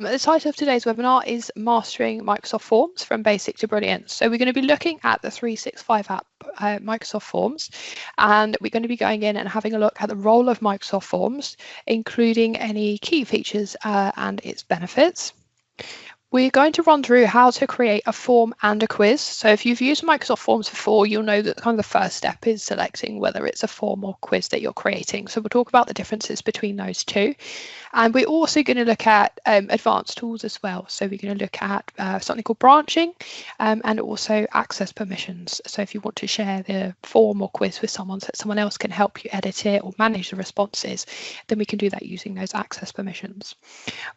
The title of today's webinar is Mastering Microsoft Forms from Basic to Brilliant. So we're going to be looking at the 365 app, Microsoft Forms, and we're going to be going in and having a look at the role of Microsoft Forms, including any key features and its benefits. We're going to run through how to create a form and a quiz. So if you've used Microsoft Forms before, you'll know that kind of the first step is selecting whether it's a form or quiz that you're creating. So we'll talk about the differences between those two. And we're also going to look at advanced tools as well. So we're going to look at something called branching and also access permissions. So if you want to share the form or quiz with someone so that someone else can help you edit it or manage the responses, then we can do that using those access permissions.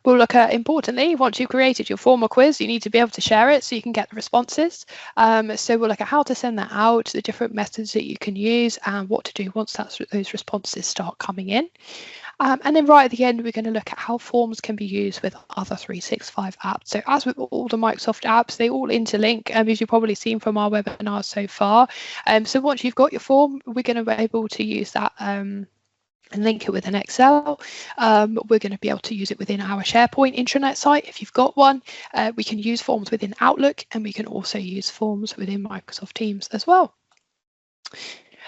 We'll look at, importantly, once you've created your form or quiz, you need to be able to share it so you can get the responses. So we'll look at how to send that out, the different methods that you can use, and what to do once those responses start coming in. And then right at the end, we're going to look at how forms can be used with other 365 apps. So as with all the Microsoft apps, they all interlink, as you've probably seen from our webinars so far. So once you've got your form, we're going to be able to use that and link it with an Excel. We're going to be able to use it within our SharePoint intranet site if you've got one. We can use forms within Outlook, and we can also use forms within Microsoft Teams as well.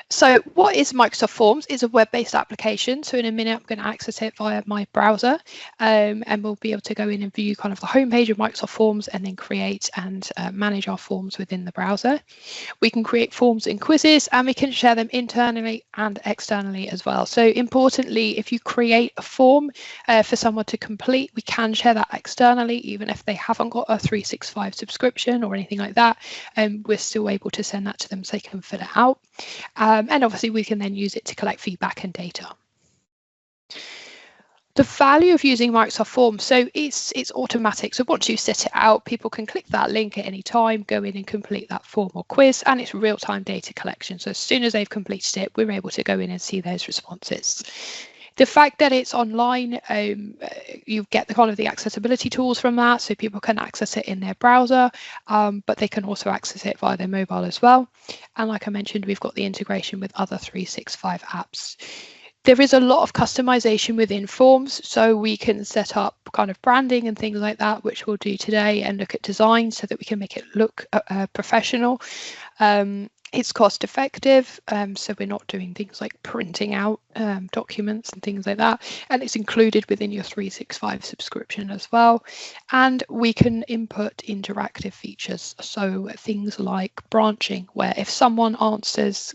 So what is Microsoft Forms? It's a web-based application. So in a minute, I'm going to access it via my browser, and we'll be able to go in and view kind of the homepage of Microsoft Forms and then create and manage our forms within the browser. We can create forms and quizzes, and we can share them internally and externally as well. So importantly, if you create a form for someone to complete, we can share that externally, even if they haven't got a 365 subscription or anything like that. We're still able to send that to them so they can fill it out. And obviously we can then use it to collect feedback and data. The value of using Microsoft Forms, so it's automatic. So once you set it out, people can click that link at any time, go in and complete that form or quiz, and it's real-time data collection. So as soon as they've completed it, we're able to go in and see those responses. The fact that it's online, you get the kind of the accessibility tools from that, so people can access it in their browser, but they can also access it via their mobile as well. And like I mentioned, we've got the integration with other 365 apps. There is a lot of customization within forms, so we can set up kind of branding and things like that, which we'll do today, and look at design so that we can make it look professional. It's cost effective, so we're not doing things like printing out documents and things like that, and it's included within your 365 subscription as well. And we can input interactive features, so things like branching, where if someone answers,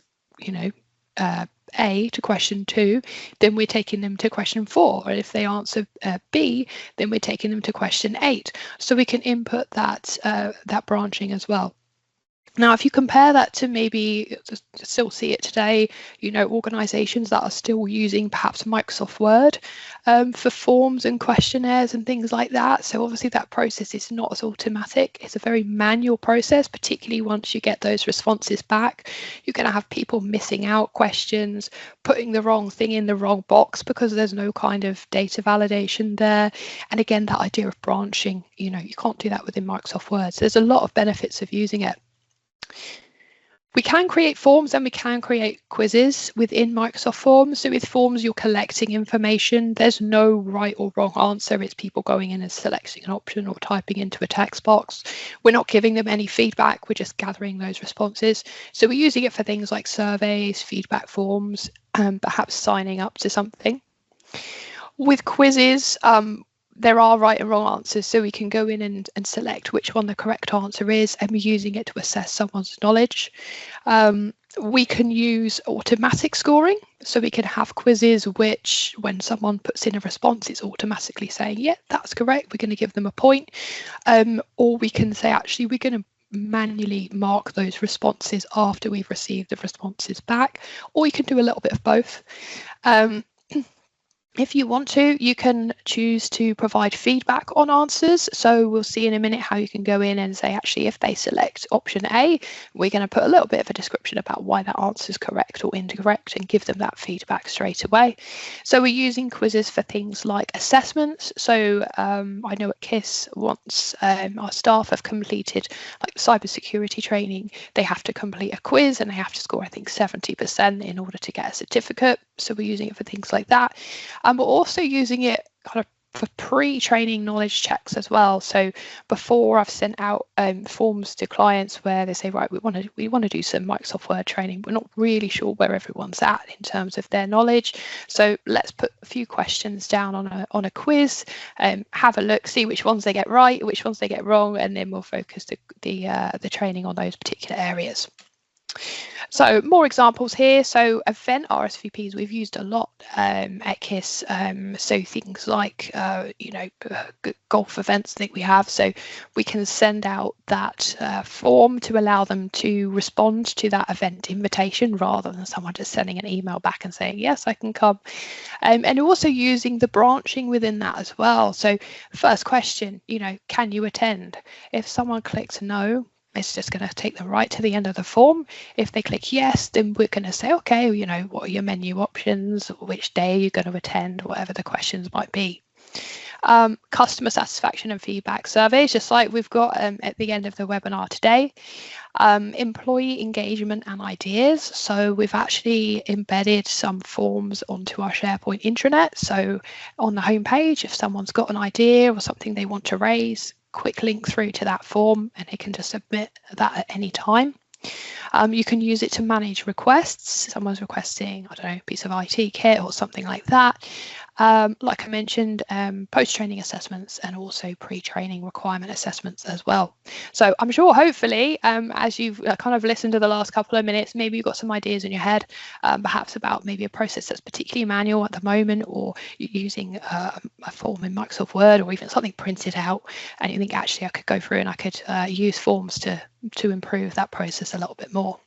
A to question 2, then we're taking them to question 4, or if they answer B, then we're taking them to question 8. So we can input that branching as well. Now, if you compare that to maybe still see it today, organizations that are still using perhaps Microsoft Word for forms and questionnaires and things like that. So obviously that process is not as automatic. It's a very manual process, particularly once you get those responses back. You're going to have people missing out questions, putting the wrong thing in the wrong box because there's no kind of data validation there. And again, that idea of branching, you can't do that within Microsoft Word. So there's a lot of benefits of using it. We can create forms and we can create quizzes within Microsoft Forms. So with forms, you're collecting information. There's no right or wrong answer. It's people going in and selecting an option or typing into a text box. We're not giving them any feedback. We're just gathering those responses. So we're using it for things like surveys, feedback forms, and perhaps signing up to something. With quizzes, there are right and wrong answers, so we can go in and select which one the correct answer is, and we're using it to assess someone's knowledge. We can use automatic scoring, so we can have quizzes which, when someone puts in a response, it's automatically saying, yeah, that's correct, we're going to give them a point. Or we can say, actually, we're going to manually mark those responses after we've received the responses back, or you can do a little bit of both. If you want to, you can choose to provide feedback on answers. So we'll see in a minute how you can go in and say, actually, if they select option A, we're going to put a little bit of a description about why that answer is correct or incorrect and give them that feedback straight away. So we're using quizzes for things like assessments. So I know at KISS, once our staff have completed like cybersecurity training, they have to complete a quiz and they have to score, I think, 70% in order to get a certificate. So we're using it for things like that. And we're also using it kind of for pre-training knowledge checks as well. So before I've sent out forms to clients where they say, right, we want to do some Microsoft Word training. We're not really sure where everyone's at in terms of their knowledge. So let's put a few questions down on a quiz, have a look, see which ones they get right, which ones they get wrong, and then we'll focus the training on those particular areas. So more examples here. So event RSVPs we've used a lot at KISS. So things like golf events that we have. So we can send out that form to allow them to respond to that event invitation rather than someone just sending an email back and saying yes, I can come. And also using the branching within that as well. So first question, can you attend? If someone clicks no, it's just going to take them right to the end of the form. If they click yes, then we're going to say, okay, what are your menu options, which day you're going to attend, whatever the questions might be. Customer satisfaction and feedback surveys, just like we've got at the end of the webinar today. Employee engagement and ideas. So we've actually embedded some forms onto our SharePoint intranet. So on the homepage, if someone's got an idea or something they want to raise, quick link through to that form and they can just submit that at any time. You can use it to manage requests. Someone's requesting, I don't know, a piece of IT kit or something like that. Like I mentioned, post-training assessments and also pre-training requirement assessments as well. So I'm sure hopefully as you've kind of listened to the last couple of minutes, maybe you've got some ideas in your head, perhaps about maybe a process that's particularly manual at the moment, or you're using a form in Microsoft Word or even something printed out and you think actually I could go through and I could use forms to improve that process a little bit more.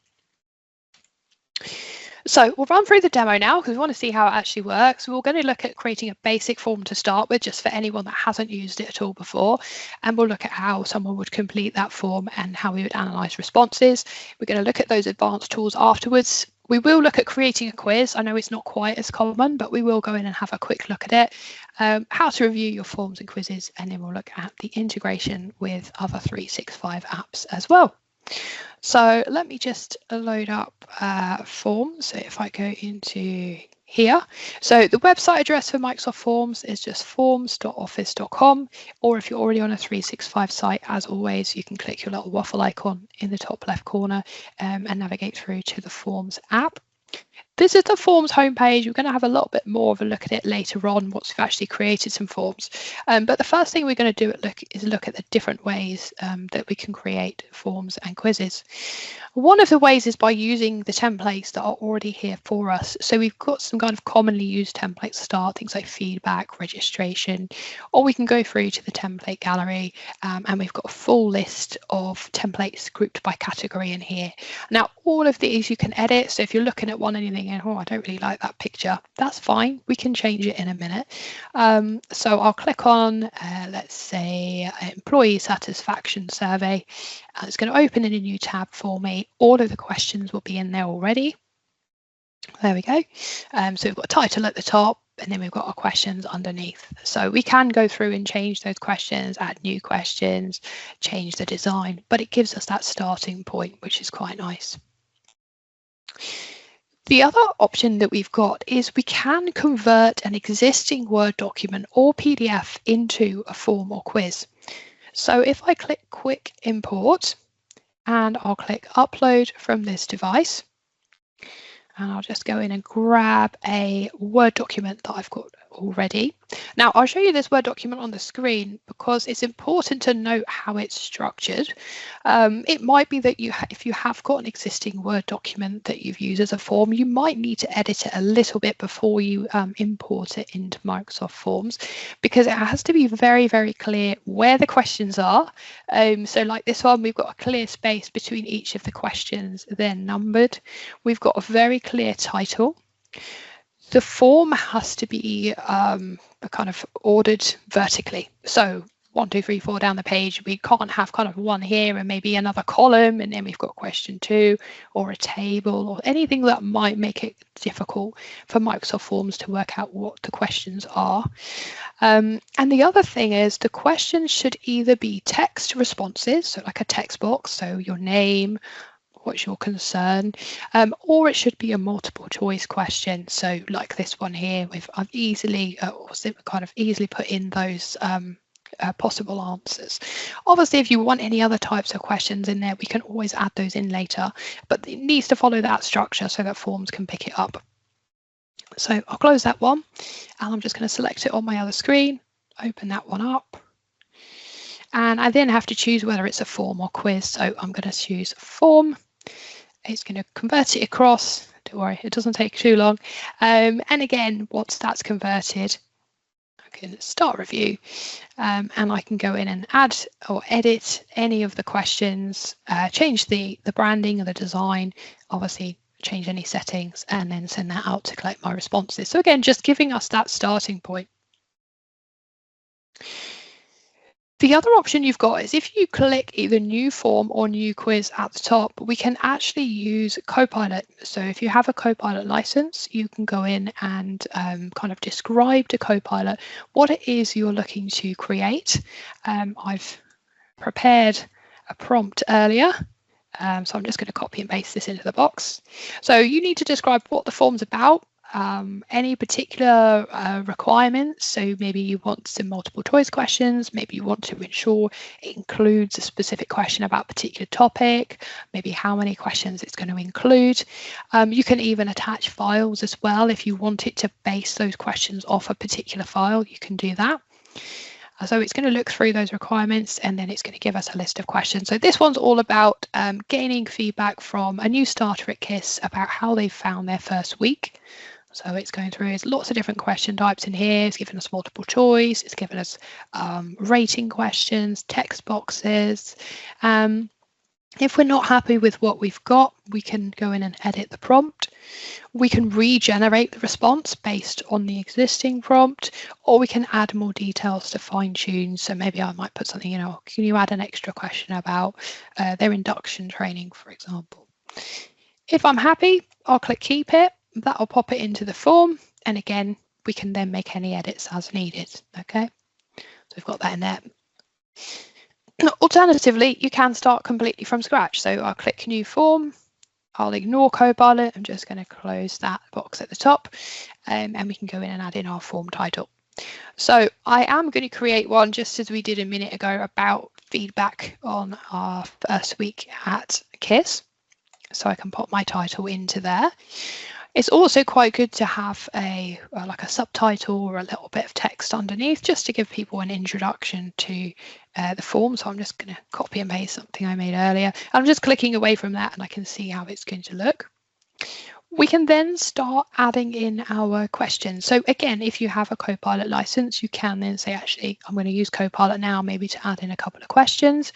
So we'll run through the demo now because we want to see how it actually works. We're going to look at creating a basic form to start with, just for anyone that hasn't used it at all before. And we'll look at how someone would complete that form and how we would analyze responses. We're going to look at those advanced tools afterwards. We will look at creating a quiz. I know it's not quite as common, but we will go in and have a quick look at it. How to review your forms and quizzes, and then we'll look at the integration with other 365 apps as well. So let me just load up forms. So if I go into here, so the website address for Microsoft Forms is just forms.office.com, or if you're already on a 365 site, as always, you can click your little waffle icon in the top left corner and navigate through to the Forms app. This is the Forms homepage. We're going to have a little bit more of a look at it later on once we've actually created some forms. But the first thing we're going to do is look at the different ways that we can create forms and quizzes. One of the ways is by using the templates that are already here for us. So we've got some kind of commonly used templates to start, things like feedback, registration, or we can go through to the template gallery and we've got a full list of templates grouped by category in here. Now, all of these you can edit. So if you're looking at one and you're thinking, oh, I don't really like that picture, that's fine. We can change it in a minute. So I'll click on, let's say, employee satisfaction survey. It's going to open in a new tab for me. All of the questions will be in there already. There we go. So we've got a title at the top, and then we've got our questions underneath. So we can go through and change those questions, add new questions, change the design, but it gives us that starting point, which is quite nice. The other option that we've got is we can convert an existing Word document or PDF into a form or quiz. So if I click Quick Import and I'll click Upload from this device, and I'll just go in and grab a Word document that I've got already. Now I'll show you this Word document on the screen because it's important to note how it's structured. It might be that if you have got an existing Word document that you've used as a form, you might need to edit it a little bit before you import it into Microsoft Forms, because it has to be very, very clear where the questions are. So like this one, we've got a clear space between each of the questions, they're numbered. We've got a very clear title. The form has to be kind of ordered vertically. So 1, 2, 3, 4 down the page. We can't have kind of one here and maybe another column, and then we've got question 2 or a table or anything that might make it difficult for Microsoft Forms to work out what the questions are. And the other thing is the questions should either be text responses, so like a text box, so your name, what's your concern, or it should be a multiple choice question. So like this one here, I've easily kind of easily put in those possible answers. Obviously, if you want any other types of questions in there, we can always add those in later, but it needs to follow that structure so that forms can pick it up. So I'll close that one, and I'm just going to select it on my other screen, open that one up, and I then have to choose whether it's a form or quiz. So I'm going to choose form. It's going to convert it across. Don't worry, it doesn't take too long. And again, once that's converted, I can start review, and I can go in and add or edit any of the questions, change the branding or the design, obviously change any settings, and then send that out to collect my responses. So again, just giving us that starting point. The other option you've got is if you click either new form or new quiz at the top, we can actually use Copilot. So if you have a Copilot license, you can go in and kind of describe to Copilot what it is you're looking to create. I've prepared a prompt earlier, so I'm just going to copy and paste this into the box. So you need to describe what the form's about, any particular requirements. So maybe you want some multiple choice questions, maybe you want to ensure it includes a specific question about a particular topic, maybe how many questions it's going to include. You can even attach files as well. If you want it to base those questions off a particular file, you can do that. So it's going to look through those requirements, and then it's going to give us a list of questions. So this one's all about gaining feedback from a new starter at KISS about how they found their first week. So it's going through lots of different question types in here. It's given us multiple choice. It's given us rating questions, text boxes. If we're not happy with what we've got, we can go in and edit the prompt. We can regenerate the response based on the existing prompt, or we can add more details to fine tune. So maybe I might put something, can you add an extra question about their induction training, for example. If I'm happy, I'll click keep it. That'll pop it into the form. And again, we can then make any edits as needed. Okay, so we've got that in there. Alternatively, you can start completely from scratch. So I'll click new form. I'll ignore Copilot. I'm just going to close that box at the top, and we can go in and add in our form title. So I am going to create one just as we did a minute ago about feedback on our first week at KISS. So I can pop my title into there. It's also quite good to have like a subtitle or a little bit of text underneath, just to give people an introduction to the form. So I'm just going to copy and paste something I made earlier. I'm just clicking away from that, and I can see how it's going to look. We can then start adding in our questions. So again, if you have a Copilot license, you can then say, actually, I'm going to use Copilot now, maybe to add in a couple of questions,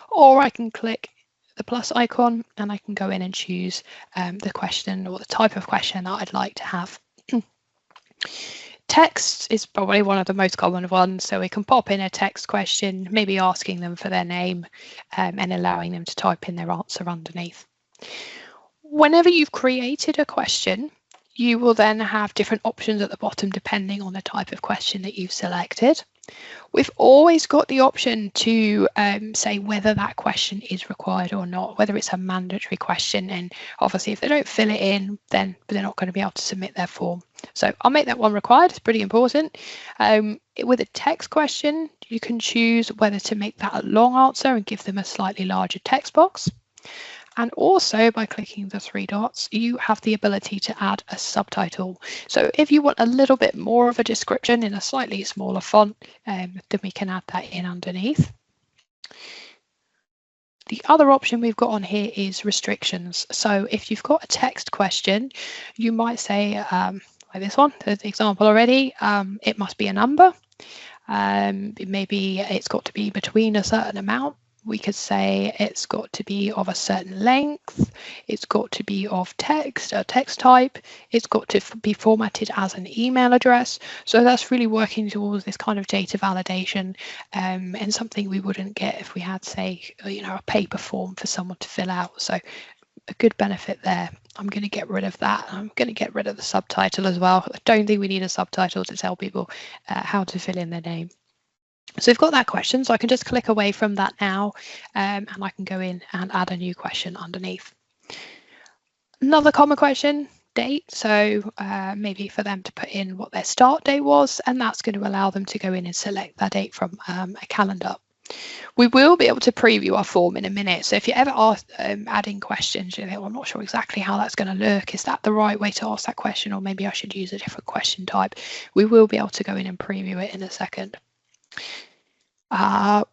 or I can click the plus icon and I can go in and choose the question or the type of question that I'd like to have. Text is probably one of the most common ones, so we can pop in a text question, maybe asking them for their name and allowing them to type in their answer underneath. Whenever you've created a question, you will then have different options at the bottom depending on the type of question that you've selected. We've always got the option to say whether that question is required or not, whether it's a mandatory question, and obviously if they don't fill it in, then they're not going to be able to submit their form. So I'll make that one required. It's pretty important. With a text question, you can choose whether to make that a long answer and give them a slightly larger text box. And also by clicking the three dots, you have the ability to add a subtitle. So if you want a little bit more of a description in a slightly smaller font, then we can add that in underneath. The other option we've got on here is restrictions. So if you've got a text question, you might say, like this one, there's the example already, it must be a number. Maybe it's got to be between a certain amount. We could say it's got to be of a certain length, it's got to be of text, a text type, it's got to be formatted as an email address. So that's really working towards this kind of data validation, and something we wouldn't get if we had, say, a paper form for someone to fill out. So a good benefit there. I'm going to get rid of that. I'm going to get rid of the subtitle as well. I don't think we need a subtitle to tell people how to fill in their name. So we've got that question, so I can just click away from that now, and I can go in and add a new question underneath. Another common question, date. So maybe for them to put in what their start date was, and that's going to allow them to go in and select that date from a calendar. We will be able to preview our form in a minute. So if you ever are adding questions, you think, well, I'm not sure exactly how that's going to look. Is that the right way to ask that question? Or maybe I should use a different question type. We will be able to go in and preview it in a second.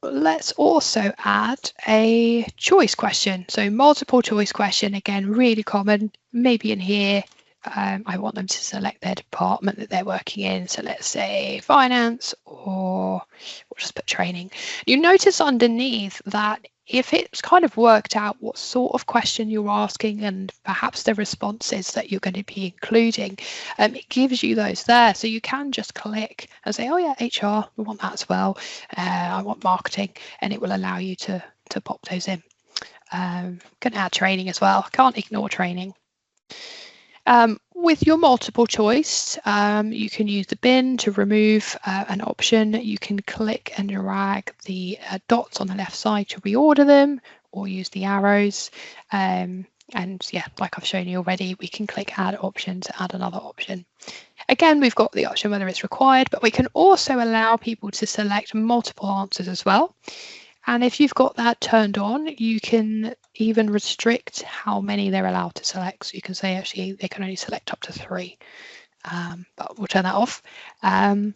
Let's also add a choice question. So multiple choice question, again, really common. Maybe in here, I want them to select their department that they're working in. So let's say finance, or we'll just put training. You notice underneath that if it's kind of worked out what sort of question you're asking and perhaps the responses that you're going to be including, it gives you those there. So you can just click and say, oh yeah, HR, we want that as well. I want marketing, and it will allow you to pop those in. Can add training as well. Can't ignore training. With your multiple choice, you can use the bin to remove an option. You can click and drag the dots on the left side to reorder them, or use the arrows. And yeah, like I've shown you already, we can click add option to add another option. Again, we've got the option whether it's required, but we can also allow people to select multiple answers as well. And if you've got that turned on, you can even restrict how many they're allowed to select. So you can say actually they can only select up to 3, but we'll turn that off. The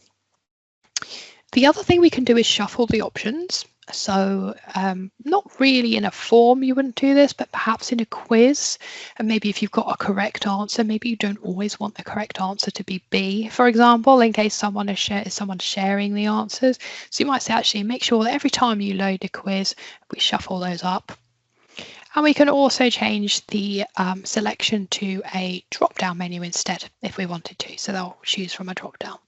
other thing we can do is shuffle the options. So not really in a form, you wouldn't do this, but perhaps in a quiz. And maybe if you've got a correct answer, maybe you don't always want the correct answer to be B, for example, in case someone's sharing the answers. So you might say, actually, make sure that every time you load a quiz, we shuffle those up. And we can also change the selection to a drop-down menu instead, if we wanted to. So they'll choose from a drop-down.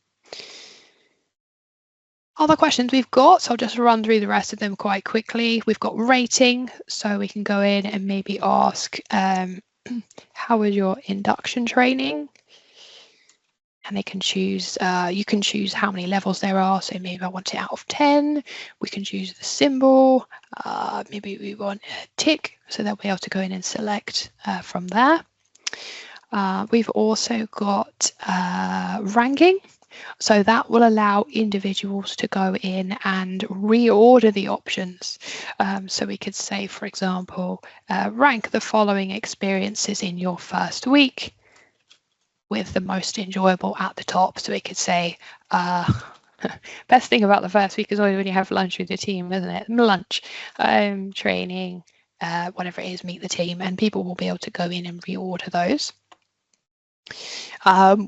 Other questions we've got, so I'll just run through the rest of them quite quickly. We've got rating, so we can go in and maybe ask, how was your induction training? And they can choose, you can choose how many levels there are. So maybe I want it out of 10. We can choose the symbol. Maybe we want a tick, so they'll be able to go in and select from there. We've also got ranking. So that will allow individuals to go in and reorder the options. So we could say, for example, rank the following experiences in your first week with the most enjoyable at the top. So we could say, best thing about the first week is always when you have lunch with your team, isn't it? Lunch, training, whatever it is, meet the team, and people will be able to go in and reorder those.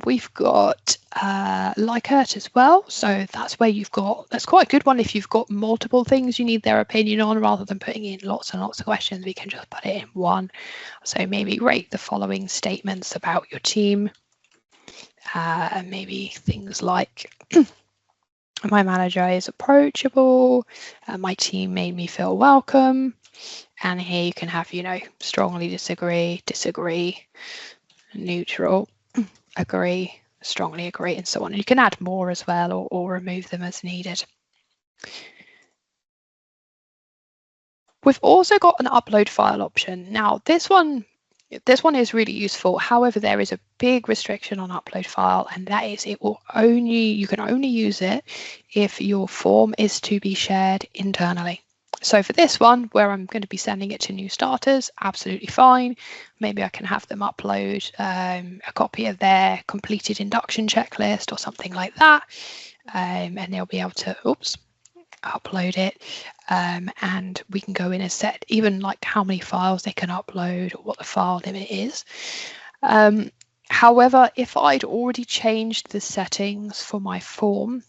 We've got Likert as well, so that's where that's quite a good one if you've got multiple things you need their opinion on, rather than putting in lots and lots of questions. We can just put it in one. So maybe rate the following statements about your team, and maybe things like my manager is approachable, my team made me feel welcome, and here you can have, strongly disagree, neutral, agree, strongly agree, and so on. And you can add more as well, or remove them as needed. We've also got an upload file option. Now this one is really useful. However, there is a big restriction on upload file, and that is you can only use it if your form is to be shared internally. So for this one, where I'm going to be sending it to new starters, absolutely fine. Maybe I can have them upload a copy of their completed induction checklist or something like that, and they'll be able to upload it, and we can go in and set even like how many files they can upload or what the file limit is. However, if I'd already changed the settings for my form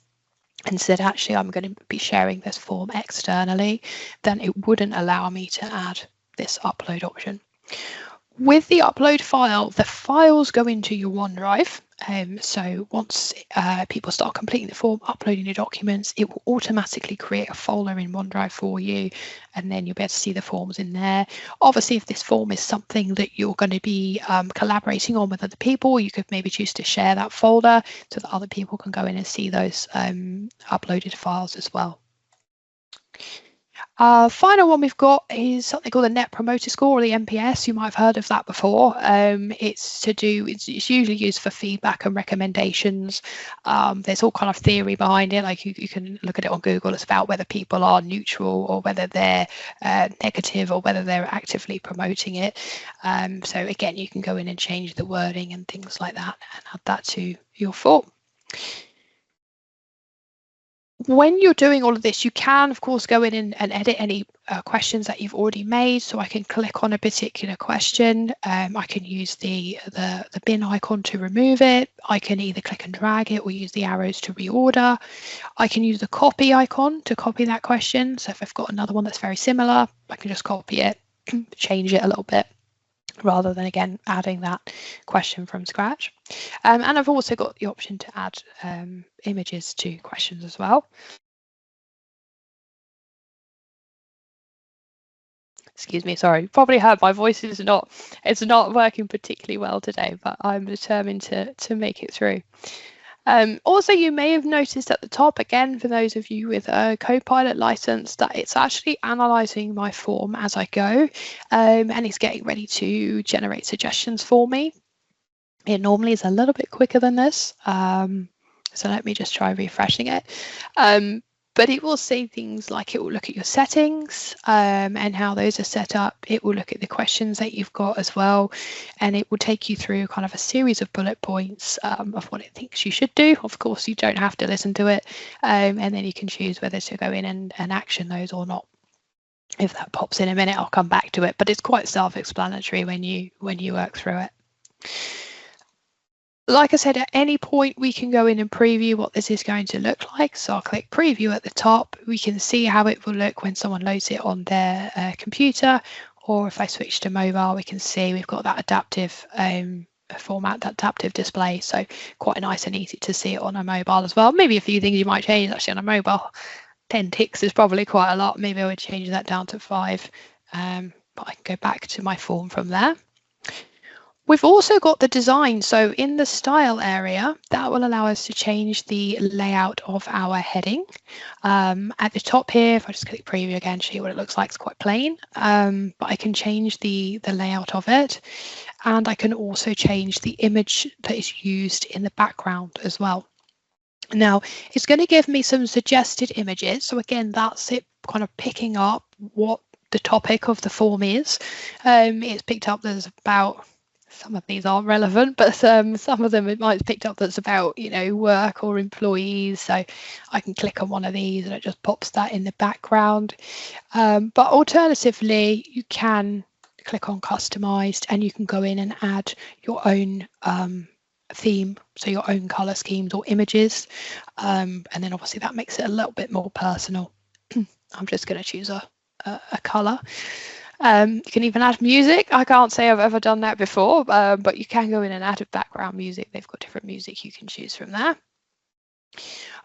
and said, actually, I'm going to be sharing this form externally, then it wouldn't allow me to add this upload option. With the upload file, the files go into your OneDrive. So once people start completing the form, uploading the documents, it will automatically create a folder in OneDrive for you, and then you'll be able to see the forms in there. Obviously, if this form is something that you're going to be collaborating on with other people, you could maybe choose to share that folder so that other people can go in and see those uploaded files as well. Final one we've got is something called the Net Promoter Score, or the NPS. You might have heard of that before. It's usually used for feedback and recommendations. There's all kind of theory behind it. Like you can look at it on Google. It's about whether people are neutral or whether they're negative or whether they're actively promoting it. So again, you can go in and change the wording and things like that and add that to your form. When you're doing all of this, you can, of course, go in and edit any questions that you've already made. So I can click on a particular question. I can use the bin icon to remove it. I can either click and drag it or use the arrows to reorder. I can use the copy icon to copy that question. So if I've got another one that's very similar, I can just copy it, change it a little bit, rather than again adding that question from scratch. And I've also got the option to add images to questions as well. Excuse me, sorry, you probably heard my voice is not working particularly well today, but I'm determined to make it through. Also, you may have noticed at the top, again, for those of you with a Copilot license, that it's actually analysing my form as I go, and it's getting ready to generate suggestions for me. It normally is a little bit quicker than this, so let me just try refreshing it. But it will say things like it will look at your settings and how those are set up. It will look at the questions that you've got as well. And it will take you through kind of a series of bullet points of what it thinks you should do. Of course, you don't have to listen to it. And then you can choose whether to go in and action those or not. If that pops in a minute, I'll come back to it. But it's quite self-explanatory when you work through it. Like I said, at any point we can go in and preview what this is going to look like. So I'll click preview at the top. We can see how it will look when someone loads it on their computer, or if I switch to mobile, we can see we've got that adaptive format, that adaptive display. So quite nice and easy to see it on a mobile as well. Maybe a few things you might change actually on a mobile. 10 ticks is probably quite a lot. Maybe I would change that down to 5, but I can go back to my form from there. We've also got the design. So in the style area, that will allow us to change the layout of our heading. At the top here, if I just click preview again, show you what it looks like, it's quite plain, but I can change the layout of it. And I can also change the image that is used in the background as well. Now, it's going to give me some suggested images. So again, that's it kind of picking up what the topic of the form is. It's picked up there's about, some of these aren't relevant, but some of them it might have picked up that's about, you know, work or employees. So I can click on one of these and it just pops that in the background. But alternatively, you can click on customized and you can go in and add your own theme, so your own color schemes or images, and then obviously that makes it a little bit more personal. I'm just going to choose a color. You can even add music. I can't say I've ever done that before, but you can go in and add background music. They've got different music you can choose from there.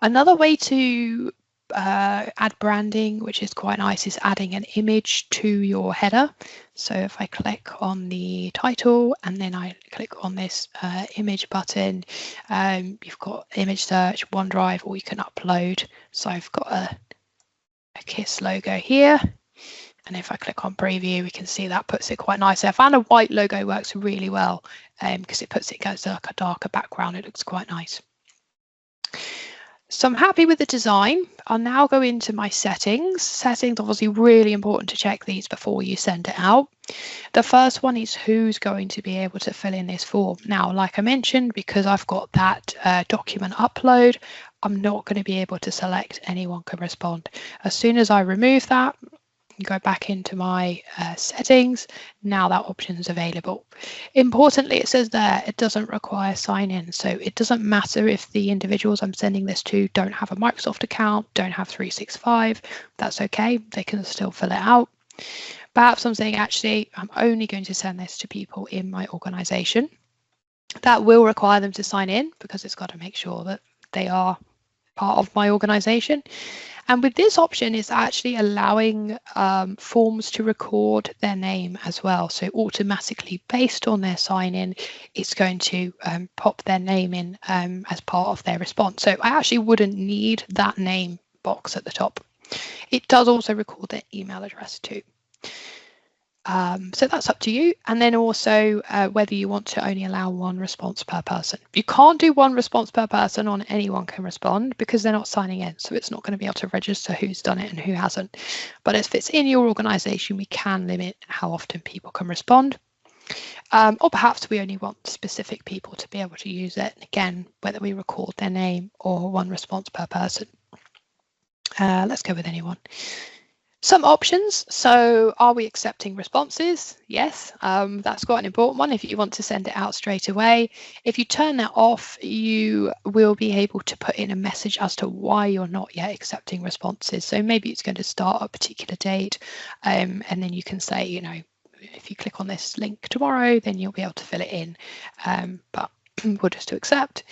Another way to add branding, which is quite nice, is adding an image to your header. So if I click on the title and then I click on this image button, you've got image search, OneDrive, or you can upload. So I've got a KISS logo here. And if I click on preview, we can see that puts it quite nice. I found a white logo works really well because it puts it against like a darker background. It looks quite nice. So I'm happy with the design. I'll now go into my settings. Settings, obviously really important to check these before you send it out. The first one is who's going to be able to fill in this form. Now, like I mentioned, because I've got that document upload, I'm not going to be able to select anyone can respond. As soon as I remove that, go back into my settings, now that option is available. Importantly, it says there it doesn't require sign in, so it doesn't matter if the individuals I'm sending this to don't have a Microsoft account, don't have 365, that's okay, they can still fill it out. Perhaps I'm saying actually I'm only going to send this to people in my organization. That will require them to sign in because it's got to make sure that they are part of my organization. And with this option, it's actually allowing forms to record their name as well. So automatically, based on their sign-in, it's going to pop their name in as part of their response. So I actually wouldn't need that name box at the top. It does also record their email address too. So that's up to you. And then also whether you want to only allow one response per person. You can't do one response per person on anyone can respond because they're not signing in. So it's not going to be able to register who's done it and who hasn't. But if it's in your organisation, we can limit how often people can respond. Or perhaps we only want specific people to be able to use it. Again, whether we record their name or one response per person. Let's go with anyone. Some options. So are we accepting responses? Yes, that's quite an important one if you want to send it out straight away. If you turn that off, you will be able to put in a message as to why you're not yet accepting responses. So maybe it's going to start a particular date, and then you can say, you know, if you click on this link tomorrow, then you'll be able to fill it in. But we'll just do accept.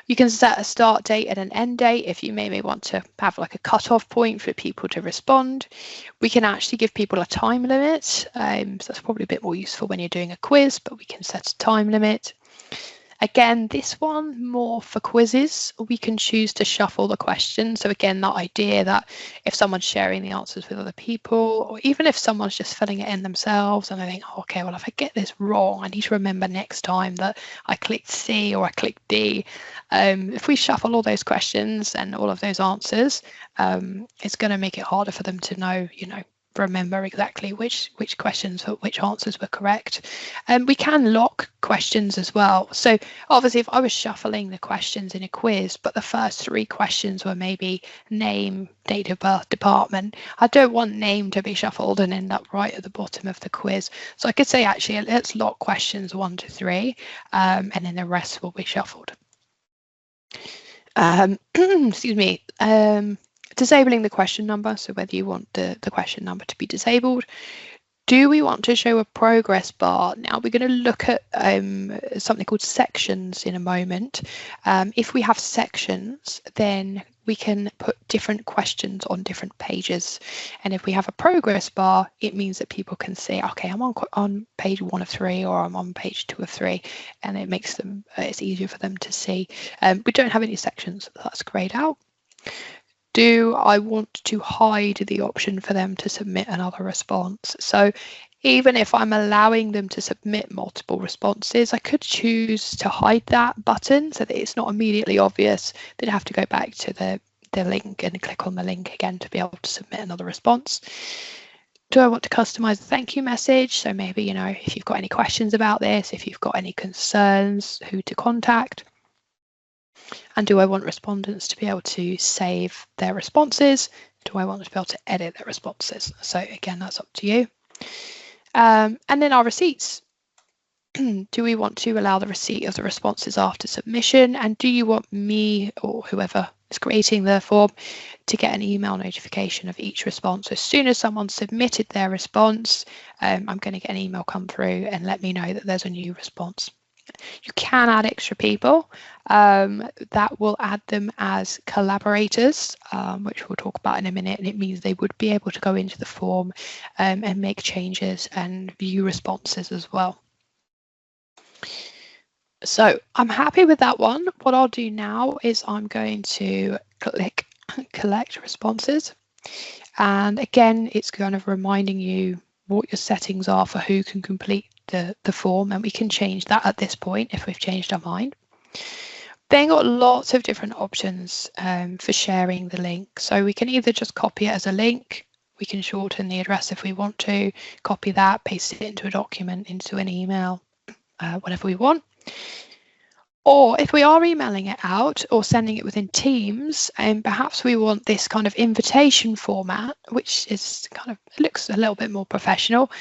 You can set a start date and an end date if you maybe want to have like a cut-off point for people to respond. We can actually give people a time limit. So that's probably a bit more useful when you're doing a quiz, but we can set a time limit. Again, this one more for quizzes, we can choose to shuffle the questions. So again, that idea that if someone's sharing the answers with other people, or even if someone's just filling it in themselves and they think, oh, okay, well, if I get this wrong, I need to remember next time that I clicked C or I clicked D. If we shuffle all those questions and all of those answers, it's going to make it harder for them to know, you know, remember exactly which questions or which answers were correct. And we can lock questions as well. So obviously if I was shuffling the questions in a quiz, but the first 3 questions were maybe name, date of birth, department, I don't want name to be shuffled and end up right at the bottom of the quiz. So I could say actually let's lock questions 1 to 3, and then the rest will be shuffled. Excuse me. Disabling the question number, so whether you want the question number to be disabled. Do we want to show a progress bar? Now we're going to look at something called sections in a moment. If we have sections, then we can put different questions on different pages. And if we have a progress bar, it means that people can see, okay, I'm on page 1 of 3 or I'm on page 2 of 3, and it makes them, it's easier for them to see. We don't have any sections, so that's grayed out. Do I want to hide the option for them to submit another response? So even if I'm allowing them to submit multiple responses, I could choose to hide that button so that it's not immediately obvious. They'd have to go back to the link and click on the link again to be able to submit another response. Do I want to customize the thank you message? So maybe, you know, if you've got any questions about this, if you've got any concerns, who to contact. And do I want respondents to be able to save their responses? Do I want them to be able to edit their responses? So again, that's up to you. And then our receipts. Do we want to allow the receipt of the responses after submission? And do you want me or whoever is creating the form to get an email notification of each response? As soon as someone submitted their response, I'm going to get an email come through and let me know that there's a new response. You can add extra people. That will add them as collaborators, which we'll talk about in a minute, and it means they would be able to go into the form and make changes and view responses as well. So I'm happy with that one. What I'll do now is I'm going to click collect responses, and again it's kind of reminding you what your settings are for who can complete the form, and we can change that at this point if we've changed our mind. Then got lots of different options for sharing the link. So we can either just copy it as a link, we can shorten the address if we want to, copy that, paste it into a document, into an email, whatever we want. Or if we are emailing it out or sending it within Teams, and perhaps we want this kind of invitation format, which is kind of looks a little bit more professional.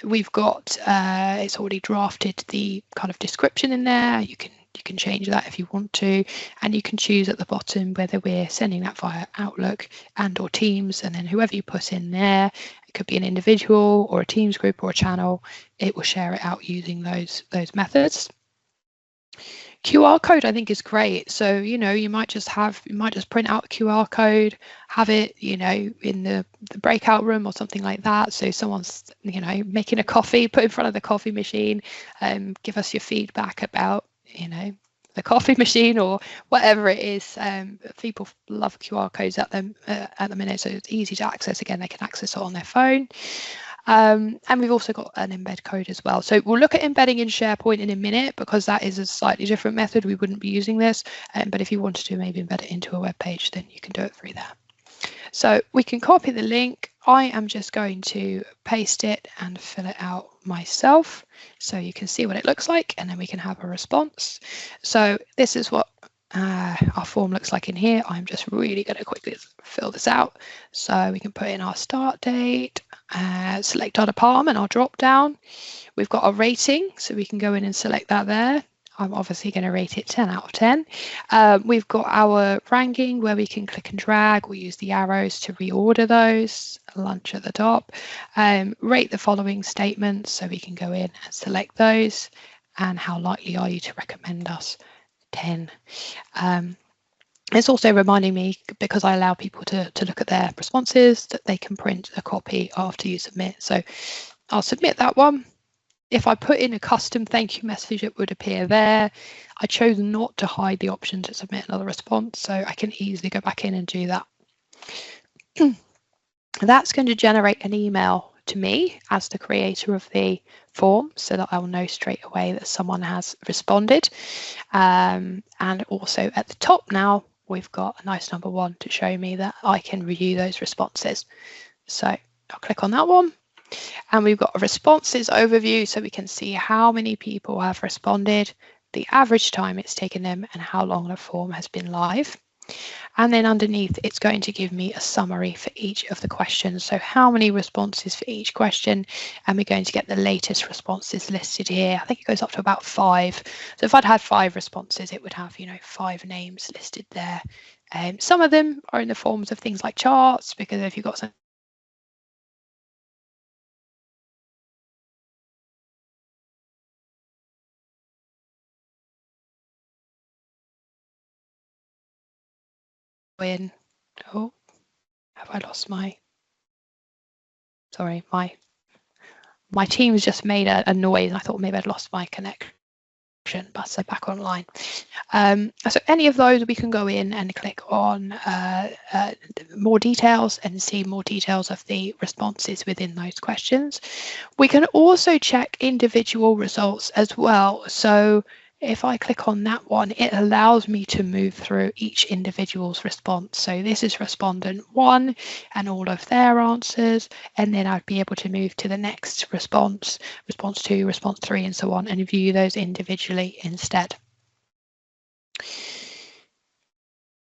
We've got it's already drafted the kind of description in there. You can change that if you want to, and you can choose at the bottom whether we're sending that via Outlook and or Teams, and then whoever you put in there, it could be an individual or a Teams group or a channel, it will share it out using those methods. QR code I think is great. So, you know, you might just print out a QR code, have it, you know, in the breakout room or something like that. So someone's, you know, making a coffee, put in front of the coffee machine, give us your feedback about, you know, the coffee machine or whatever it is. People love QR codes at the minute, so it's easy to access. Again, they can access it on their phone. And we've also got an embed code as well. So we'll look at embedding in SharePoint in a minute, because that is a slightly different method. We wouldn't be using this, but if you wanted to maybe embed it into a web page, then you can do it through there. So we can copy the link. I am just going to paste it and fill it out myself so you can see what it looks like, and then we can have a response. So this is what our form looks like in here. I'm just really going to quickly fill this out. So we can put in our start date, select our department, our drop down. We've got a rating, so we can go in and select that there. I'm obviously going to rate it 10 out of 10. We've got our ranking where we can click and drag. We'll use the arrows to reorder those. Lunch at the top. Rate the following statements, so we can go in and select those. And how likely are you to recommend us? 10. It's also reminding me, because I allow people to look at their responses, that they can print a copy after you submit. So I'll submit that one. If I put in a custom thank you message, it would appear there. I chose not to hide the option to submit another response, so I can easily go back in and do that. That's going to generate an email to me as the creator of the form, so that I will know straight away that someone has responded. And also at the top now, we've got a nice number 1 to show me that I can review those responses. So I'll click on that one. And we've got a responses overview, so we can see how many people have responded, the average time it's taken them, and how long the form has been live. And then underneath, it's going to give me a summary for each of the questions. So how many responses for each question, and we're going to get the latest responses listed here. I think it goes up to about 5. So if I'd had 5 responses, it would have, 5 names listed there. Some of them are in the forms of things like charts, because if you've got some in, oh, have I lost my, sorry, my team's just made a noise. I thought maybe I'd lost my connection, but I'm back online. So any of those, we can go in and click on more details and see more details of the responses within those questions. We can also check individual results as well. So if I click on that one, it allows me to move through each individual's response. So this is respondent 1 and all of their answers, and then I'd be able to move to the next response, response 2, response 3, and so on, and view those individually instead.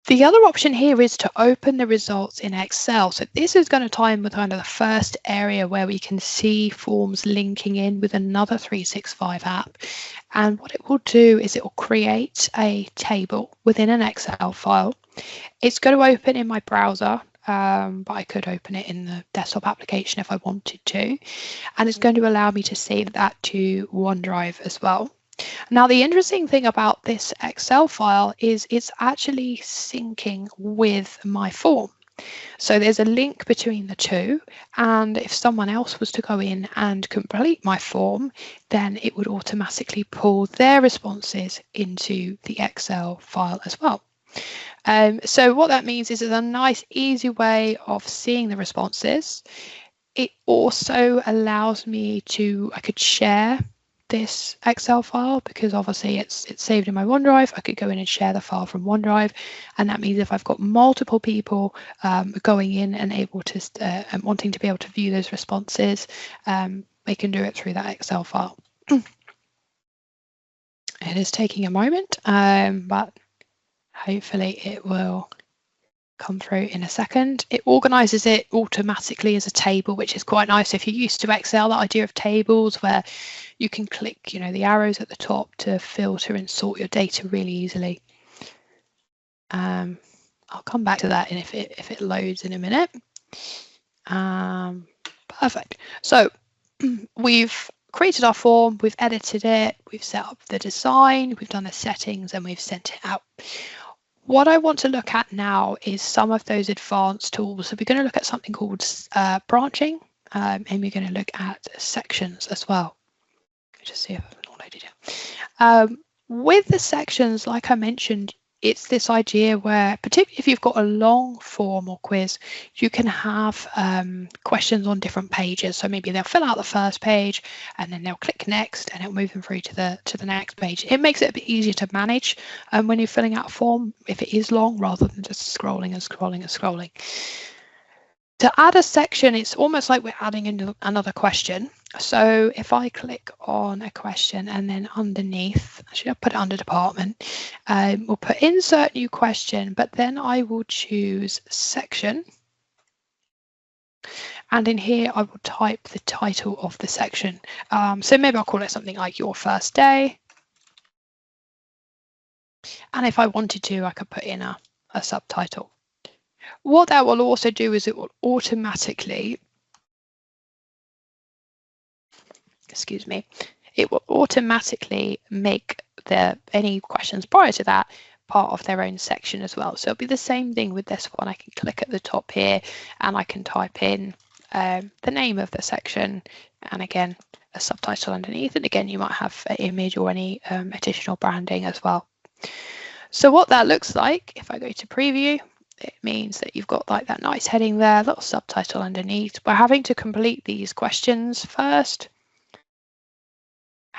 The other option here is to open the results in Excel. So this is going to tie in with kind of the first area where we can see forms linking in with another 365 app. And what it will do is it will create a table within an Excel file. It's going to open in my browser, but I could open it in the desktop application if I wanted to. And it's going to allow me to save that to OneDrive as well. Now, the interesting thing about this Excel file is it's actually syncing with my form. So there's a link between the two, and if someone else was to go in and complete my form, then it would automatically pull their responses into the Excel file as well. So what that means is it's a nice, easy way of seeing the responses. It also allows me to, I could share this Excel file, because obviously it's saved in my OneDrive. I could go in and share the file from OneDrive, and that means if I've got multiple people going in and able to and wanting to be able to view those responses, they can do it through that Excel file. It is taking a moment, but hopefully it will come through in a second. It organizes it automatically as a table, which is quite nice. If you're used to Excel, that idea of tables where you can click, the arrows at the top to filter and sort your data really easily. I'll come back to that if it loads in a minute. Perfect. So we've created our form, we've edited it, we've set up the design, we've done the settings, and we've sent it out. What I want to look at now is some of those advanced tools. So we're going to look at something called branching, and we're going to look at sections as well. Just see if I've not loaded it. With the sections, like I mentioned, it's this idea where, particularly if you've got a long form or quiz, you can have questions on different pages. So maybe they'll fill out the first page and then they'll click next and it'll move them through to the next page. It makes it a bit easier to manage when you're filling out a form if it is long, rather than just scrolling and scrolling and scrolling. To add a section, it's almost like we're adding in another question. So if I click on a question and then underneath, actually I'll put it under department, we'll put insert new question, but then I will choose section. And in here, I will type the title of the section. So maybe I'll call it something like your first day. And if I wanted to, I could put in a subtitle. What that will also do is it will automatically, it will automatically make any questions prior to that part of their own section as well. So it'll be the same thing with this one. I can click at the top here and I can type in the name of the section and again a subtitle underneath, and again you might have an image or any additional branding as well. So what that looks like, if I go to preview, it means that you've got like that nice heading there, little subtitle underneath. We're having to complete these questions first,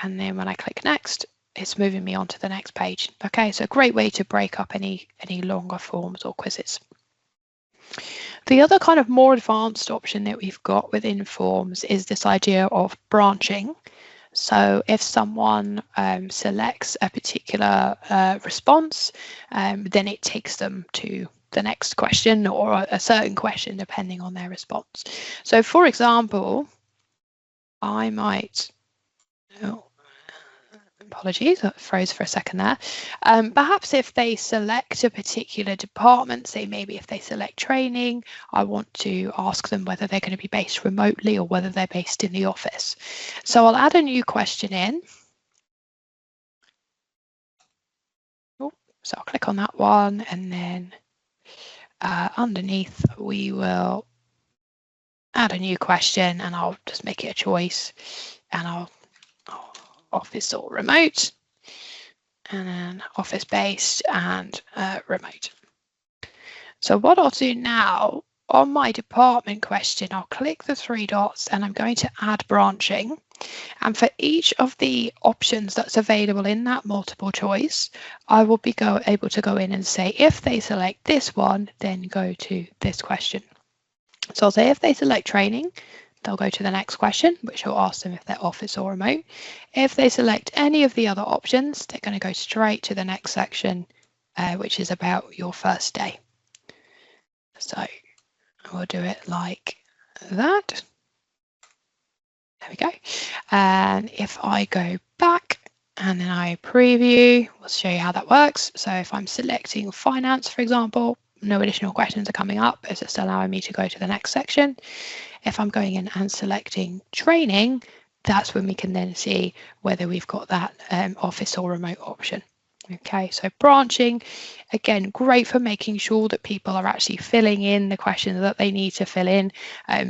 and then when I click next, it's moving me on to the next page. Okay, so a great way to break up any longer forms or quizzes. The other kind of more advanced option that we've got within forms is this idea of branching. So if someone selects a particular response, then it takes them to the next question or a certain question depending on their response. So for example, I might, apologies, I froze for a second there. Perhaps if they select a particular department, say maybe if they select training, I want to ask them whether they're going to be based remotely or whether they're based in the office. So I'll add a new question in. So I'll click on that one, and then underneath we will add a new question, and I'll just make it a choice, and I'll office or remote, and then office based and remote. So what I'll do now, on my department question, I'll click the three dots and I'm going to add branching. And for each of the options that's available in that multiple choice, I will be able to go in and say, if they select this one, then go to this question. So I'll say if they select training, they'll go to the next question, which will ask them if they're office or remote. If they select any of the other options, they're going to go straight to the next section, which is about your first day. So we'll do it like that. There we go. And if I go back and then I preview, we'll show you how that works. So if I'm selecting finance, for example, no additional questions are coming up. It's just allowing me to go to the next section. If I'm going in and selecting training, that's when we can then see whether we've got that office or remote option. Okay, so branching, again, great for making sure that people are actually filling in the questions that they need to fill in.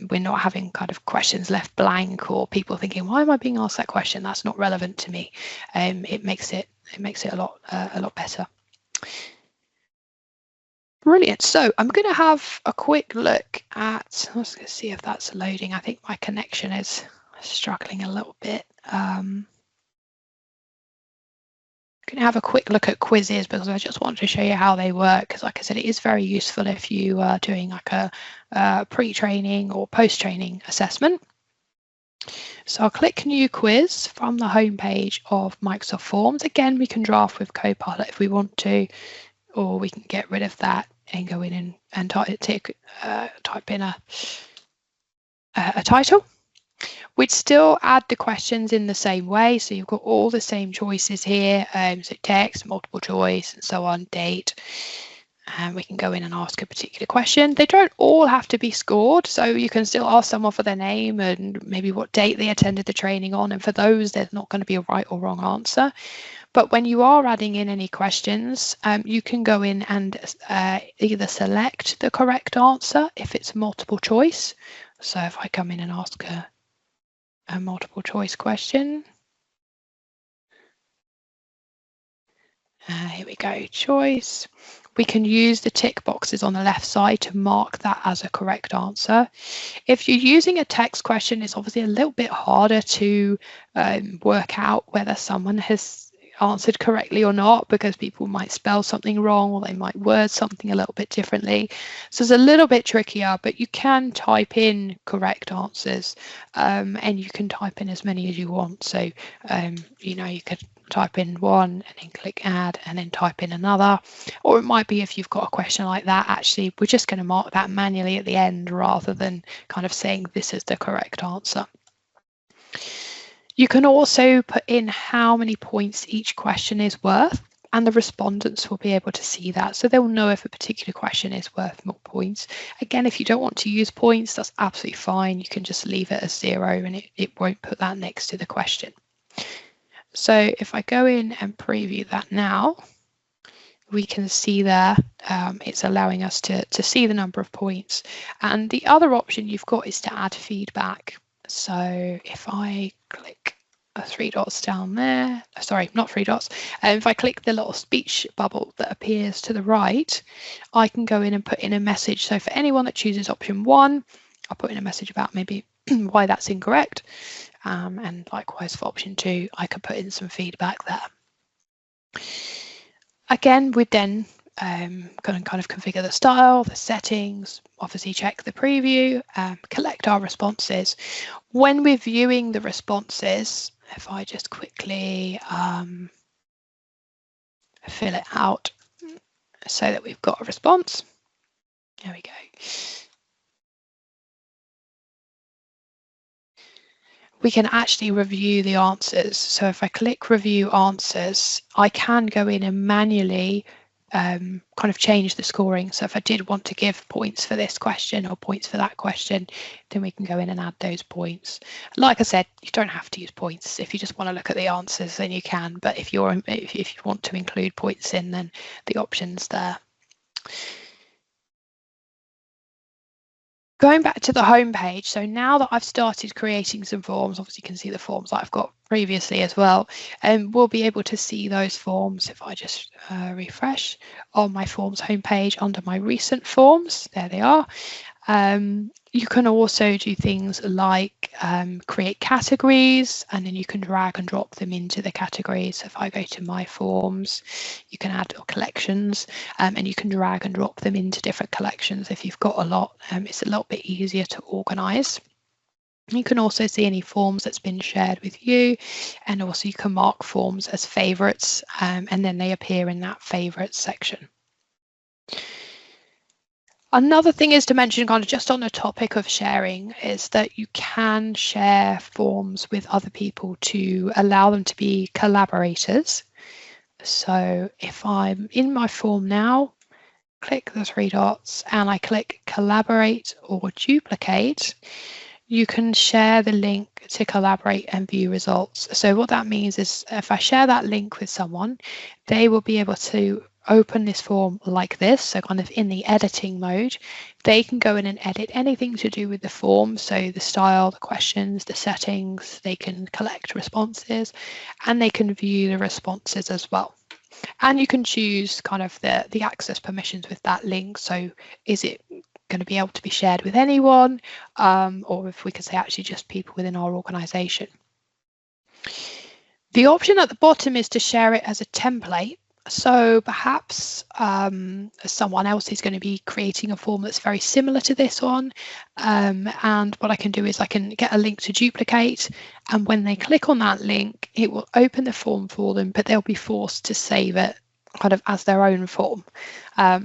We're not having kind of questions left blank or people thinking, why am I being asked that question? That's not relevant to me. It makes it a lot better. Brilliant. So I'm going to have a quick look at, let's see if that's loading. I think my connection is struggling a little bit. Going to have a quick look at quizzes because I just want to show you how they work, because like I said, it is very useful if you are doing like a pre-training or post-training assessment. So I'll click new quiz from the home page of Microsoft Forms. Again, we can draft with Copilot if we want to, or we can get rid of that and go in and type in a title. We'd still add the questions in the same way, so you've got all the same choices here, so text, multiple choice, and so on, date, and we can go in and ask a particular question. They don't all have to be scored, so you can still ask someone for their name and maybe what date they attended the training on, and for those there's not going to be a right or wrong answer. But when you are adding in any questions, you can go in and either select the correct answer if it's multiple choice. So if I come in and ask a multiple choice question, Here we go, choice. We can use the tick boxes on the left side to mark that as a correct answer. If you're using a text question, it's obviously a little bit harder to work out whether someone has answered correctly or not, because people might spell something wrong or they might word something a little bit differently. So it's a little bit trickier, but you can type in correct answers, and you can type in as many as you want. So, you know, you could type in one and then click add and then type in another, or it might be, if you've got a question like that, actually we're just going to mark that manually at the end rather than kind of saying this is the correct answer. You can also put in how many points each question is worth, and the respondents will be able to see that, so they'll know if a particular question is worth more points. Again, if you don't want to use points, that's absolutely fine. You can just leave it as 0 and it won't put that next to the question. So if I go in and preview that now, we can see there it's allowing us to see the number of points. And the other option you've got is to add feedback. So if I click 3 dots down there, sorry, not 3 dots, if I click the little speech bubble that appears to the right, I can go in and put in a message. So for anyone that chooses option 1, I'll put in a message about maybe why that's incorrect. And likewise for option 2, I could put in some feedback there. Again, we'd then kind of configure the style, the settings, obviously check the preview, collect our responses. When we're viewing the responses, if I just quickly fill it out so that we've got a response. There we go. We can actually review the answers. So if I click review answers, I can go in and manually kind of change the scoring. So if I did want to give points for this question or points for that question, then we can go in and add those points. Like I said, you don't have to use points. If you just want to look at the answers, then you can. But if you want to include points in, then the option's there. Going back to the home page, so now that I've started creating some forms, obviously you can see the forms that I've got previously as well, and we'll be able to see those forms if I just refresh on my forms homepage under my recent forms. There they are. You can also do things like create categories, and then you can drag and drop them into the categories. So if I go to my forms, you can add collections, and you can drag and drop them into different collections. If you've got a lot, it's a little bit easier to organize. You can also see any forms that's been shared with you, and also you can mark forms as favorites, and then they appear in that favorites section. Another thing is to mention, kind of just on the topic of sharing, is that you can share forms with other people to allow them to be collaborators. So if I'm in my form now, click the 3 dots and I click collaborate or duplicate, you can share the link to collaborate and view results. So what that means is if I share that link with someone, they will be able to open this form like this, so kind of in the editing mode. They can go in and edit anything to do with the form, so the style, the questions, the settings. They can collect responses and they can view the responses as well. And you can choose kind of the access permissions with that link. So is it going to be able to be shared with anyone, or if we could say actually just people within our organization. The option at the bottom is to share it as a template. So perhaps someone else is going to be creating a form that's very similar to this one, and what I can do is I can get a link to duplicate, and when they click on that link, it will open the form for them, but they'll be forced to save it kind of as their own form.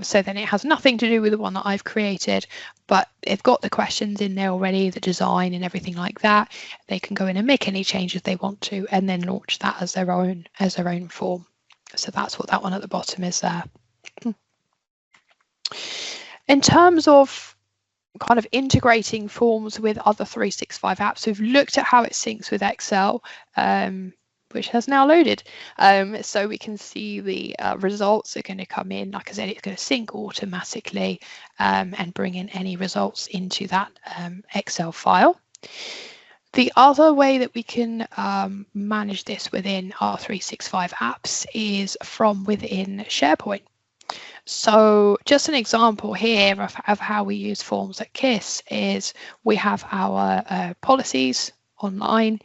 So then it has nothing to do with the one that I've created, but they've got the questions in there already, the design and everything like that. They can go in and make any changes they want to, and then launch that as their own form. So that's what that one at the bottom is there. In terms of kind of integrating forms with other 365 apps, we've looked at how it syncs with Excel, which has now loaded. So we can see the results are going to come in. Like I said, it's going to sync automatically and bring in any results into that Excel file. The other way that we can manage this within our 365 apps is from within SharePoint. So just an example here of how we use forms at KISS is we have our policies online,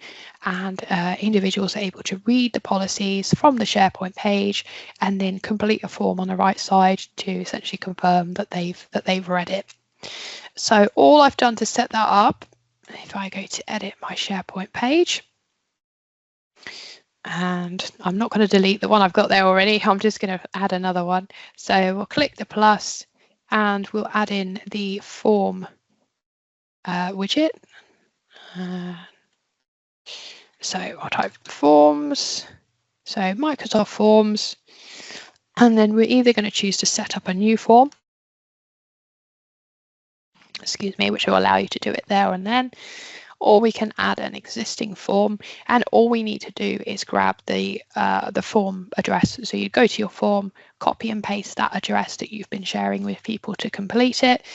and individuals are able to read the policies from the SharePoint page and then complete a form on the right side to essentially confirm that they've read it. So all I've done to set that up, if I go to edit my SharePoint page, and I'm not going to delete the one I've got there already, I'm just going to add another one. So we'll click the plus and we'll add in the form widget. So I'll type forms, so Microsoft Forms, and then we're either going to choose to set up a new form, excuse me, which will allow you to do it there and then, or we can add an existing form, and all we need to do is grab the form address. So you go to your form, copy and paste that address that you've been sharing with people to complete it,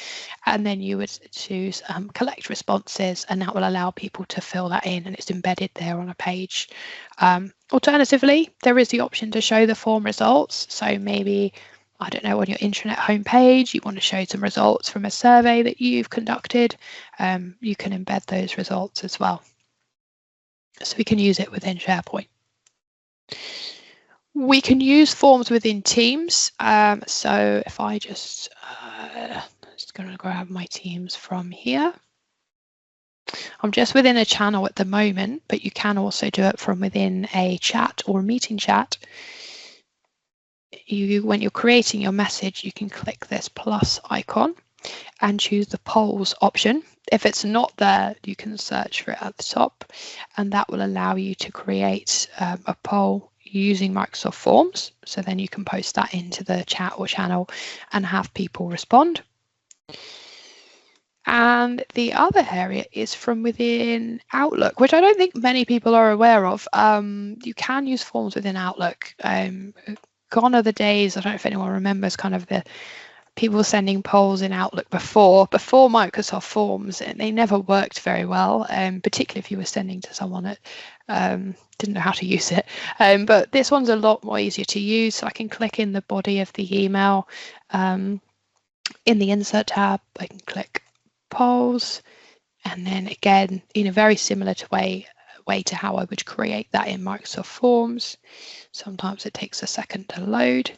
and then you would choose collect responses, and that will allow people to fill that in, and it's embedded there on a page. Alternatively, there is the option to show the form results. So maybe, I don't know, on your intranet homepage, you want to show some results from a survey that you've conducted. You can embed those results as well. So we can use it within SharePoint. We can use forms within Teams. So if I just going to grab my Teams from here. I'm just within a channel at the moment, but you can also do it from within a chat or a meeting chat. When you're creating your message, you can click this plus icon and choose the polls option. If it's not there, you can search for it at the top, and that will allow you to create a poll using Microsoft Forms. So then you can post that into the chat or channel and have people respond. And the other area is from within Outlook, which I don't think many people are aware of. You can use forms within Outlook. Gone are the days, I don't know if anyone remembers kind of the people sending polls in Outlook before Microsoft Forms, and they never worked very well, particularly if you were sending to someone that didn't know how to use it. But this one's a lot more easier to use. So I can click in the body of the email. In the Insert tab, I can click polls, and then again, in a very similar way to how I would create that in Microsoft Forms. Sometimes it takes a second to load.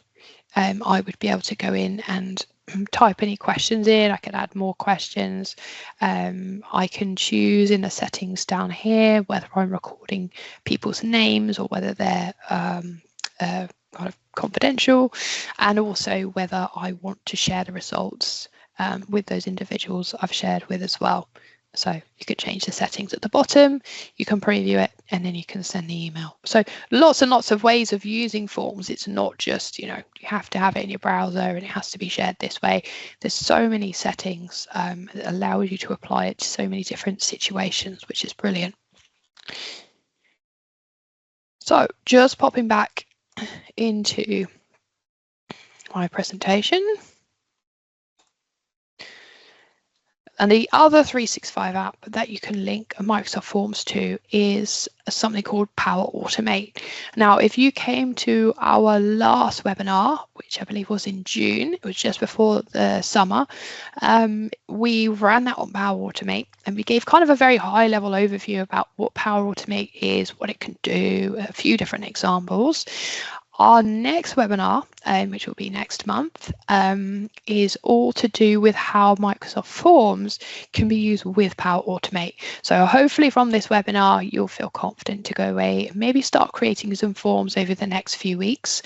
I would be able to go in and type any questions in. I can add more questions. I can choose in the settings down here whether I'm recording people's names or whether they're kind of confidential, and also whether I want to share the results with those individuals I've shared with as well. So you can change the settings at the bottom, you can preview it, and then you can send the email. So lots and lots of ways of using forms. It's not just, you have to have it in your browser and it has to be shared this way. There's so many settings that allow you to apply it to so many different situations, which is brilliant. So just popping back into my presentation. And the other 365 app that you can link Microsoft Forms to is something called Power Automate. Now, if you came to our last webinar, which I believe was in June, it was just before the summer, we ran that on Power Automate, and we gave kind of a very high level overview about what Power Automate is, what it can do, a few different examples. Our next webinar, which will be next month, is all to do with how Microsoft Forms can be used with Power Automate. So hopefully from this webinar, you'll feel confident to go away, maybe start creating some forms over the next few weeks.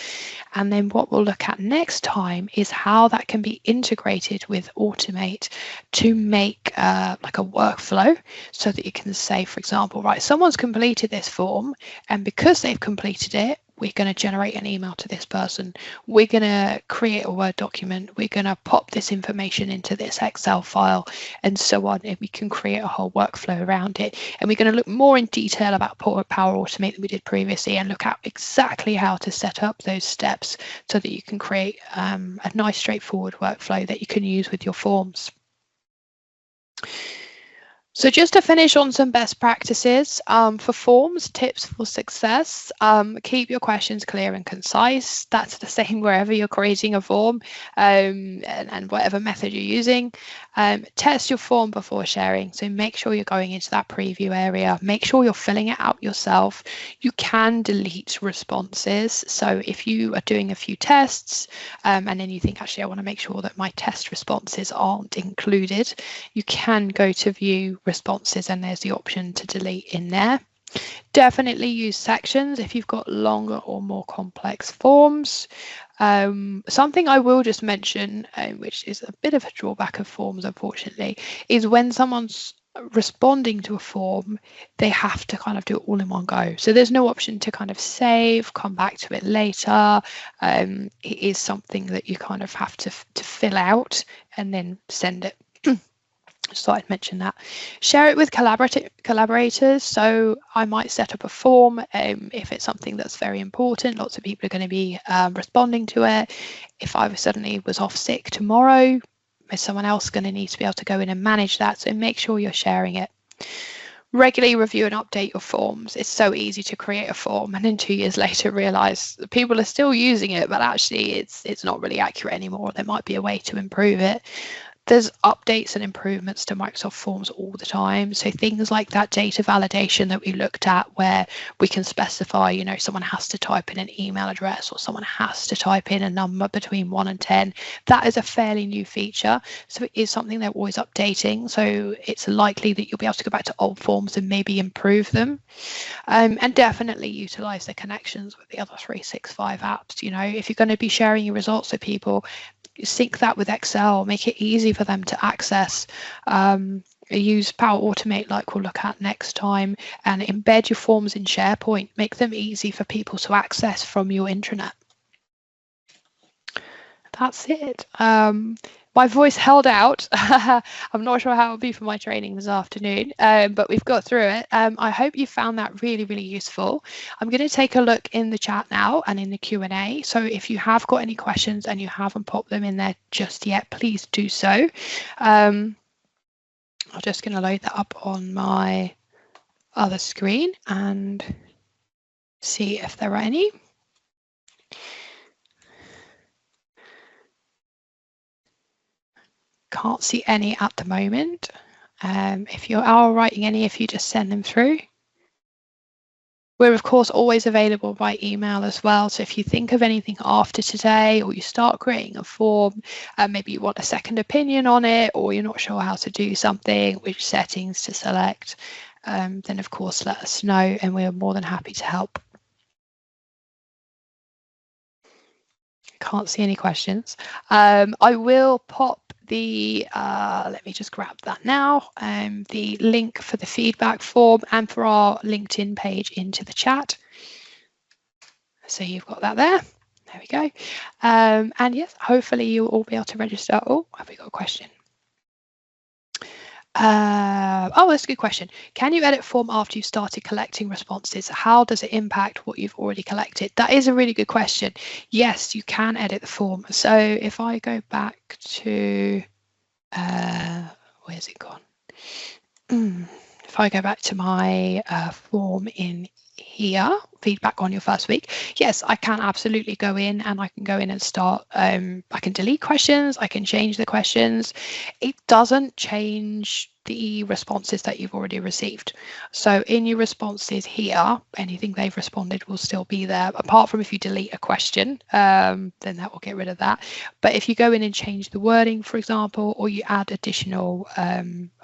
And then what we'll look at next time is how that can be integrated with Automate to make like a workflow, so that you can say, for example, right, someone's completed this form, and because they've completed it, we're going to generate an email to this person. We're going to create a Word document. We're going to pop this information into this Excel file, and so on. And we can create a whole workflow around it. And we're going to look more in detail about Power Automate than we did previously, and look at exactly how to set up those steps so that you can create a nice, straightforward workflow that you can use with your forms. So just to finish on some best practices for forms, tips for success, keep your questions clear and concise. That's the same wherever you're creating a form and whatever method you're using. Test your form before sharing. So make sure you're going into that preview area. Make sure you're filling it out yourself. You can delete responses. So if you are doing a few tests and then you think, actually, I want to make sure that my test responses aren't included, you can go to view responses and there's the option to delete in there. Definitely use sections if you've got longer or more complex forms. Something I will just mention, which is a bit of a drawback of forms, unfortunately, is when someone's responding to a form, they have to kind of do it all in one go. So there's no option to kind of save, come back to it later. It is something that you kind of have to fill out and then send it. Just thought I'd mention that. Share it with collaborators. So I might set up a form if it's something that's very important. Lots of people are going to be responding to it. If I suddenly was off sick tomorrow, is someone else going to need to be able to go in and manage that? So make sure you're sharing it. Regularly review and update your forms. It's so easy to create a form and then 2 years later realize people are still using it, but actually it's not really accurate anymore. There might be a way to improve it. There's updates and improvements to Microsoft Forms all the time. So things like that data validation that we looked at, where we can specify, you know, someone has to type in an email address or someone has to type in a number between 1 and 10. That is a fairly new feature. So it is something they're always updating. So it's likely that you'll be able to go back to old forms and maybe improve them. And definitely utilize the connections with the other 365 apps. You know, if you're going to be sharing your results with people, sync that with Excel, make it easy for them to access. Use Power Automate like we'll look at next time, and embed your forms in SharePoint. Make them easy for people to access from your intranet. That's it. My voice held out. I'm not sure how it'll be for my training this afternoon, but we've got through it. I hope you found that really, really useful. I'm going to take a look in the chat now and in the Q&A. So if you have got any questions and you haven't popped them in there just yet, please do so. I'm just going to load that up on my other screen and see if there are any. Can't see any at the moment. If you are writing any, if you just send them through. We're of course always available by email as well. So if you think of anything after today, or you start creating a form, maybe you want a second opinion on it, or you're not sure how to do something, which settings to select, then of course let us know and we're more than happy to help. Can't see any questions. I will pop the let me just grab that now, the link for the feedback form and for our LinkedIn page into the chat, so you've got that there. There we go. And yes, hopefully you'll all be able to register. Oh, have we got a question? Oh, that's a good question. Can you edit form after you've started collecting responses? How does it impact what you've already collected? That is a really good question. Yes, you can edit the form. So if I go back to, where's it gone? If I go back to my form in here, feedback on your first week, yes, I can absolutely go in and I can go in and start, I can delete questions, I can change the questions. It doesn't change the responses that you've already received. So in your responses here, anything they've responded will still be there, apart from if you delete a question, then that will get rid of that. But if you go in and change the wording, for example, or you add additional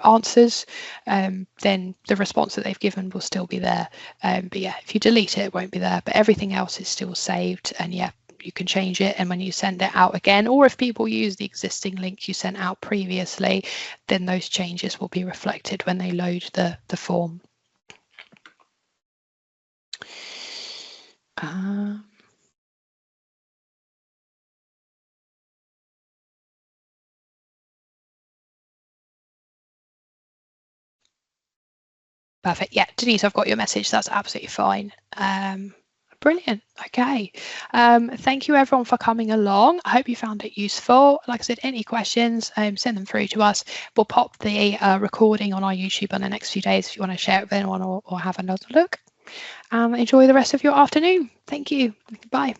answers, then the response that they've given will still be there. But yeah, if you delete it, it won't be there, but everything else is still saved. And yeah, you can change it, and when you send it out again, or if people use the existing link you sent out previously, then those changes will be reflected when they load the form. Perfect. Yeah, Denise, I've got your message. That's absolutely fine. Brilliant. Okay. Thank you everyone for coming along. I hope you found it useful. Like I said, any questions, send them through to us. We'll pop the recording on our YouTube in the next few days if you want to share it with anyone or have another look. Enjoy the rest of your afternoon. Thank you. Bye.